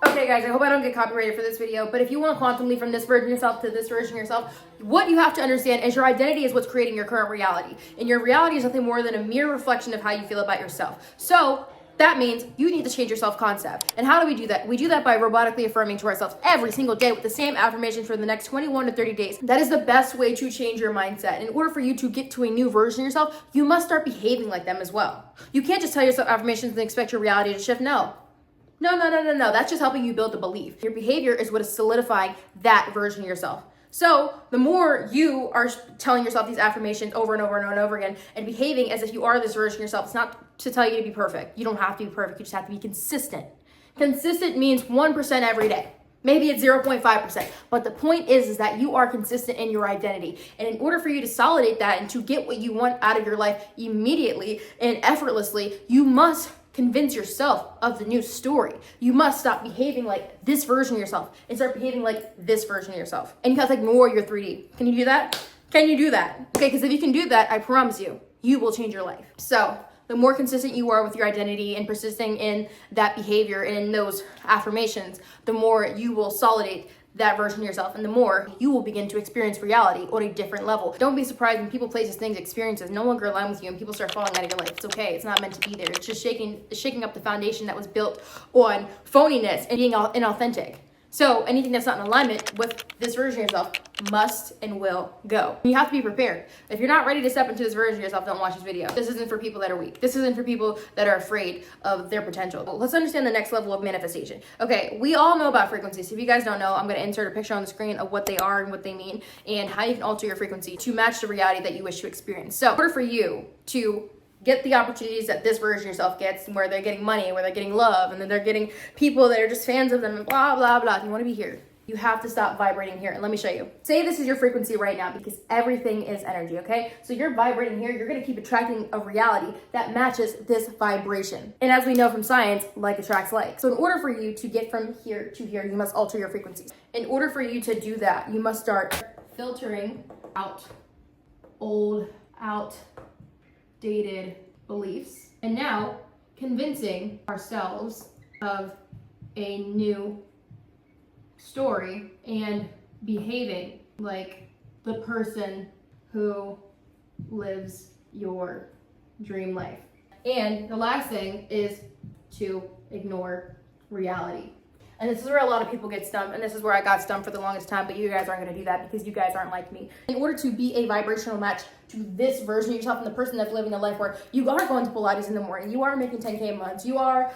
Okay guys, I hope I don't get copyrighted for this video, but if you want to quantum leap from this version of yourself to this version of yourself, what you have to understand is your identity is what's creating your current reality. And your reality is nothing more than a mere reflection of how you feel about yourself. So that means you need to change your self-concept. And how do we do that? We do that by robotically affirming to ourselves every single day with the same affirmations for the next 21 to 30 days. That is the best way to change your mindset. In order for you to get to a new version of yourself, you must start behaving like them as well. You can't just tell yourself affirmations and expect your reality to shift. No. That's just helping you build a belief. Your behavior is what is solidifying that version of yourself. So the more you are telling yourself these affirmations over and over and over again and behaving as if you are this version of yourself, it's not to tell you to be perfect. You don't have to be perfect. You just have to be consistent. Consistent means 1% every day. Maybe it's 0.5%. But the point is that you are consistent in your identity. And in order for you to solidate that and to get what you want out of your life immediately and effortlessly, you must convince yourself of the new story. You must stop behaving like this version of yourself and start behaving like this version of yourself. And you have to ignore your 3D. Can you do that? Can you do that? Okay, because if you can do that, I promise you, you will change your life. So the more consistent you are with your identity and persisting in that behavior and in those affirmations, the more you will solidate that version of yourself, and the more you will begin to experience reality on a different level. Don't be surprised when people, places, things, experiences no longer align with you and people start falling out of your life. It's okay. It's not meant to be there. It's just shaking up the foundation that was built on phoniness and being inauthentic. So anything that's not in alignment with this version of yourself must and will go. You have to be prepared. If you're not ready to step into this version of yourself, don't watch this video. This isn't for people that are weak. This isn't for people that are afraid of their potential. Let's understand the next level of manifestation. Okay, we all know about frequencies. If you guys don't know, I'm going to insert a picture on the screen of what they are and what they mean and how you can alter your frequency to match the reality that you wish to experience. So in order for you to get the opportunities that this version of yourself gets, where they're getting money, where they're getting love, and then they're getting people that are just fans of them, and blah, blah, blah. If you want to be here, you have to stop vibrating here. And let me show you. Say this is your frequency right now, because everything is energy, okay? So you're vibrating here. You're going to keep attracting a reality that matches this vibration. And as we know from science, like attracts like. So in order for you to get from here to here, you must alter your frequencies. In order for you to do that, you must start filtering out old, outdated beliefs, and now convincing ourselves of a new story and behaving like the person who lives your dream life. And the last thing is to ignore reality. And this is where a lot of people get stumped, and this is where I got stumped for the longest time, but you guys aren't gonna do that because you guys aren't like me. In order to be a vibrational match to this version of yourself and the person that's living a life where you are going to Pilates in the morning, you are making 10K a month, you are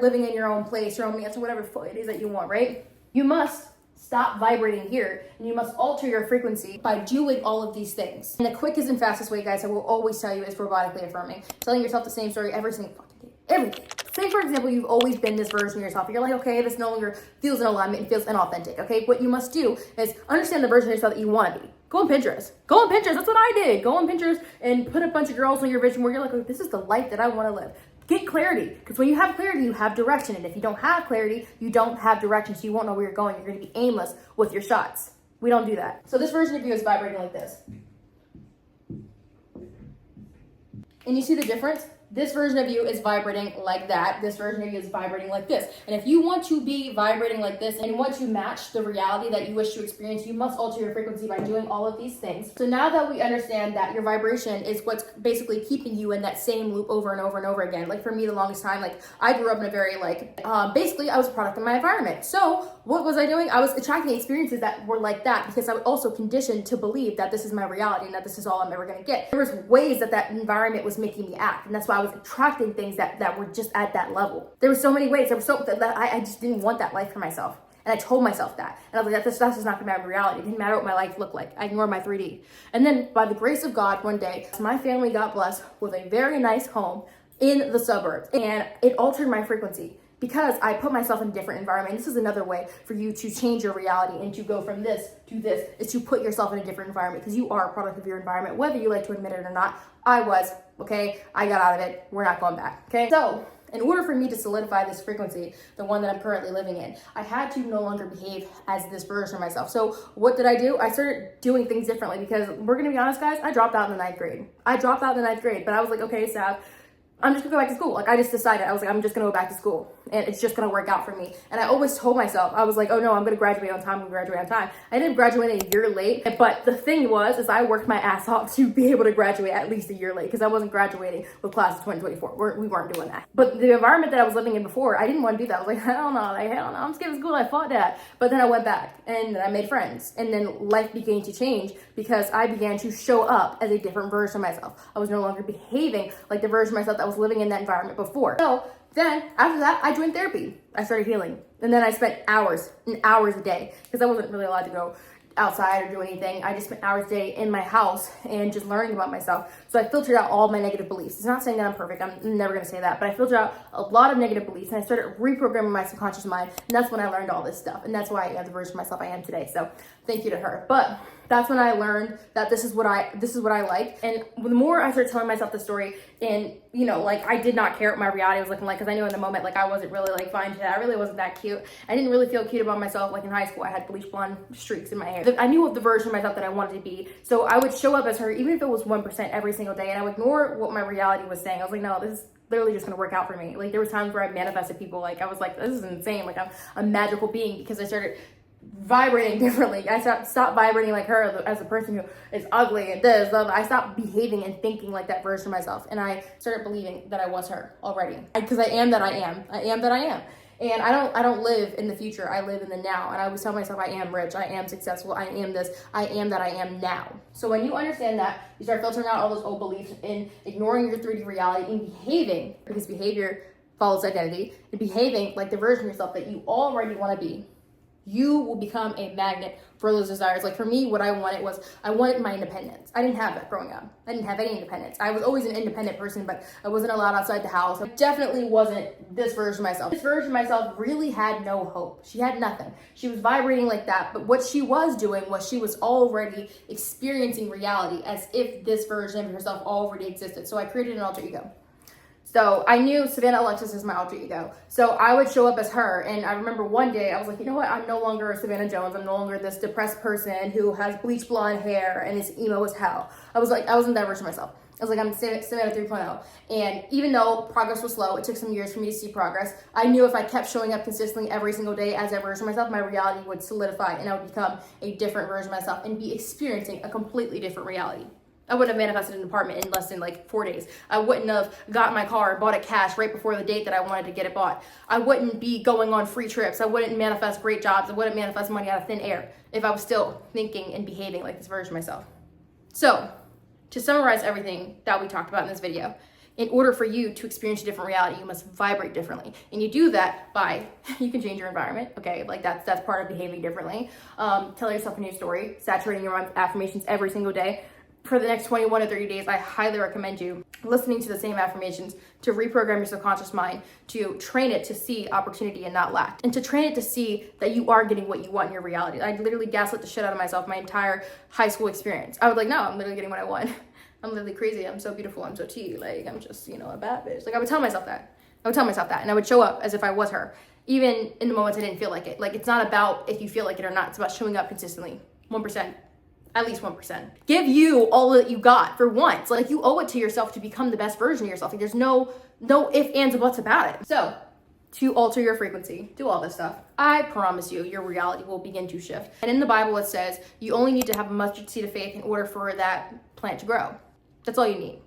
living in your own place, your own answer, whatever it is that you want, right? You must stop vibrating here, and you must alter your frequency by doing all of these things. And the quickest and fastest way, guys, I will always tell you is robotically affirming. Telling yourself the same story every single fucking day. Everything. Say, for example, you've always been this version of yourself. You're like, okay, this no longer feels in alignment and feels inauthentic, okay? What you must do is understand the version of yourself that you want to be. Go on Pinterest. Go on Pinterest. That's what I did. Go on Pinterest and put a bunch of girls on your vision where you're like, oh, this is the life that I want to live. Get clarity, because when you have clarity, you have direction. And if you don't have clarity, you don't have direction, so you won't know where you're going. You're going to be aimless with your shots. We don't do that. So this version of you is vibrating like this. And you see the difference? This version of you is vibrating like that. This version of you is vibrating like this. And if you want to be vibrating like this and want to match the reality that you wish to experience, you must alter your frequency by doing all of these things. So now that we understand that your vibration is what's basically keeping you in that same loop over and over and over again. Like for me, the longest time, like I grew up in a very basically I was a product of my environment. So what was I doing? I was attracting experiences that were like that because I was also conditioned to believe that this is my reality and that this is all I'm ever going to get. There was ways that environment was making me act, and that's why I was attracting things that were just at that level. There were so many ways. There was so that I just didn't want that life for myself. And I told myself that. And I was like, that's just not gonna be my reality. It didn't matter what my life looked like. I ignored my 3D. And then by the grace of God, one day, my family got blessed with a very nice home in the suburbs. And it altered my frequency because I put myself in a different environment. This is another way for you to change your reality and to go from this to this, is to put yourself in a different environment, because you are a product of your environment, whether you like to admit it or not. I was, okay? I got out of it. We're not going back, okay? So in order for me to solidify this frequency, the one that I'm currently living in, I had to no longer behave as this version of myself. So what did I do? I started doing things differently, because we're gonna be honest, guys, I dropped out in the ninth grade. But I was like, okay, Sav, I'm just gonna go back to school. Like, I just decided, I was like, I'm just gonna go back to school and it's just gonna work out for me. And I always told myself, I was like, oh no, I'm gonna graduate on time, I'm gonna graduate on time. I ended up graduating a year late, but the thing was, is I worked my ass off to be able to graduate at least a year late, because I wasn't graduating with class of 2024. We weren't doing that. But the environment that I was living in before, I didn't want to do that. I was like, hell no, I'm scared of school, I fought that. But then I went back and I made friends, and then life began to change because I began to show up as a different version of myself. I was no longer behaving like the version of myself that was living in that environment before. So then after that, I joined therapy. I started healing. And then I spent hours and hours a day, because I wasn't really allowed to go outside or do anything. I just spent hours a day in my house and just learning about myself. So I filtered out all my negative beliefs. It's not saying that I'm perfect. I'm never going to say that. But I filtered out a lot of negative beliefs, and I started reprogramming my subconscious mind. And that's when I learned all this stuff. And that's why I am the version of myself I am today. So thank you to her. But that's when I learned that this is what I like. And the more I started telling myself the story, and you know, like, I did not care what my reality was looking like, because I knew in the moment, like, I wasn't really like fine today. I really wasn't that cute. I didn't really feel cute about myself. Like in high school, I had bleach blonde streaks in my hair. I knew of the version of myself that I wanted to be. So I would show up as her, even if it was 1% every single day, and I would ignore what my reality was saying. I was like, no, this is literally just gonna work out for me. Like, there was times where I manifested people. Like, I was like, this is insane. Like, I'm a magical being, because I started vibrating differently. I stopped vibrating like her as a person who is ugly and this, blah, blah. I stopped behaving and thinking like that version of myself, and I started believing that I was her already, because I am that I am. I am that I am. And I don't live in the future. I live in the now. And I always tell myself, I am rich, I am successful, I am this, I am that I am now. So when you understand that, you start filtering out all those old beliefs and ignoring your 3D reality and behaving, because behavior follows identity, and behaving like the version of yourself that you already want to be. You will become a magnet for those desires. Like for me, what I wanted my independence. I didn't have that growing up. I didn't have any independence. I was always an independent person, but I wasn't allowed outside the house. I definitely wasn't this version of myself. This version of myself really had no hope. She had nothing. She was vibrating like that, but what she was doing was she was already experiencing reality as if this version of herself already existed. So I created an alter ego. So I knew Savannah Alexis is my alter ego. So I would show up as her. And I remember one day I was like, you know what? I'm no longer Savannah Jones. I'm no longer this depressed person who has bleach blonde hair and is emo as hell. I was like, I wasn't that version of myself. I was like, I'm Savannah 3.0. And even though progress was slow, it took some years for me to see progress. I knew if I kept showing up consistently every single day as that version of myself, my reality would solidify and I would become a different version of myself and be experiencing a completely different reality. I wouldn't have manifested an apartment in less than like 4 days. I wouldn't have got my car and bought it cash right before the date that I wanted to get it bought. I wouldn't be going on free trips. I wouldn't manifest great jobs. I wouldn't manifest money out of thin air if I was still thinking and behaving like this version of myself. So, to summarize everything that we talked about in this video, in order for you to experience a different reality, you must vibrate differently. And you do that by, you can change your environment, okay? Like that's part of behaving differently. Tell yourself a new story, saturating your affirmations every single day. For the next 21 to 30 days, I highly recommend you listening to the same affirmations to reprogram your subconscious mind, to train it to see opportunity and not lack, and to train it to see that you are getting what you want in your reality. I literally gaslit the shit out of myself my entire high school experience. I was like, no, I'm literally getting what I want. I'm literally crazy. I'm so beautiful. I'm so tea. Like, I'm just, a bad bitch. Like, I would tell myself that. And I would show up as if I was her, even in the moments I didn't feel like it. Like, it's not about if you feel like it or not. It's about showing up consistently. 1%. At least 1%. Give you all that you got for once. Like, you owe it to yourself to become the best version of yourself. Like, there's no ifs, ands, or buts about it. So, to alter your frequency, do all this stuff. I promise you, your reality will begin to shift. And in the Bible, it says you only need to have a mustard seed of faith in order for that plant to grow. That's all you need.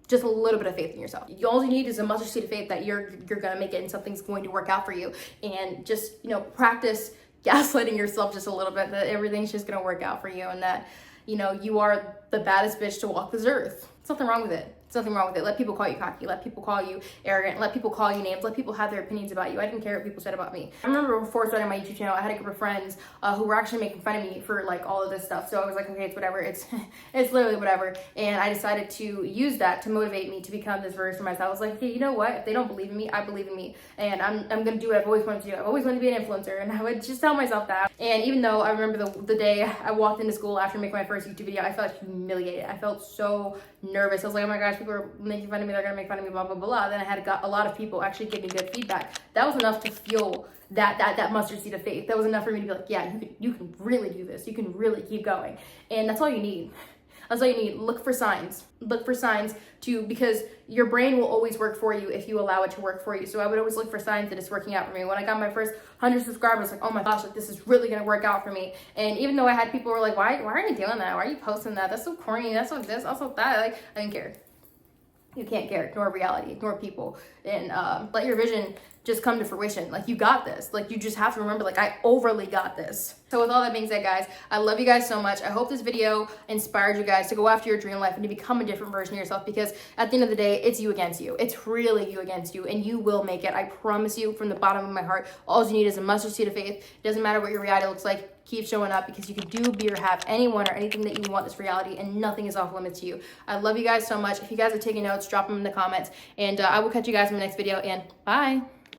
Just a little bit of faith in yourself. All you need is a mustard seed of faith that you're gonna make it and something's going to work out for you. And just, practice gaslighting yourself just a little bit that everything's just gonna work out for you and that, you are the baddest bitch to walk this earth. There's nothing wrong with it. Let people call you cocky. Let people call you arrogant. Let people call you names. Let people have their opinions about you. I didn't care what people said about me. I remember before starting my YouTube channel, I had a group of friends who were actually making fun of me for like all of this stuff. So I was like, okay, it's whatever. It's literally whatever. And I decided to use that to motivate me to become this version of myself. I was like, okay, you know what? If they don't believe in me, I believe in me. And I'm going to do what I've always wanted to do. I've always wanted to be an influencer. And I would just tell myself that. And even though I remember the day I walked into school after making my first YouTube video, I felt humiliated. I felt so nervous. I was like, oh my gosh, people are making fun of me, they're gonna make fun of me, blah, blah, blah. Then I had got a lot of people actually give me good feedback. That was enough to fuel that mustard seed of faith. That was enough for me to be like, yeah, you can really do this. You can really keep going. And that's all you need. That's all you need. Look for signs. Look for signs because your brain will always work for you if you allow it to work for you. So I would always look for signs that it's working out for me. When I got my first 100 subscribers, like, oh my gosh, like this is really gonna work out for me. And even though I had people who were like, why are you doing that? Why are you posting that? That's so corny. That's so this, also that. Like, I didn't care. You can't care. Ignore reality. Ignore people. And let your vision just come to fruition. Like, you got this. Like, you just have to remember, like, I overly got this. So with all that being said, guys, I love you guys so much. I hope this video inspired you guys to go after your dream life and to become a different version of yourself, because at the end of the day, it's you against you. It's really you against you, and you will make it. I promise you from the bottom of my heart. All you need is a mustard seed of faith. It doesn't matter what your reality looks like. Keep showing up, because you can do, be, or have anyone or anything that you want this reality, and nothing is off limits to you. I love you guys so much. If you guys are taking notes, drop them in the comments, and I will catch you guys in the next video, and bye.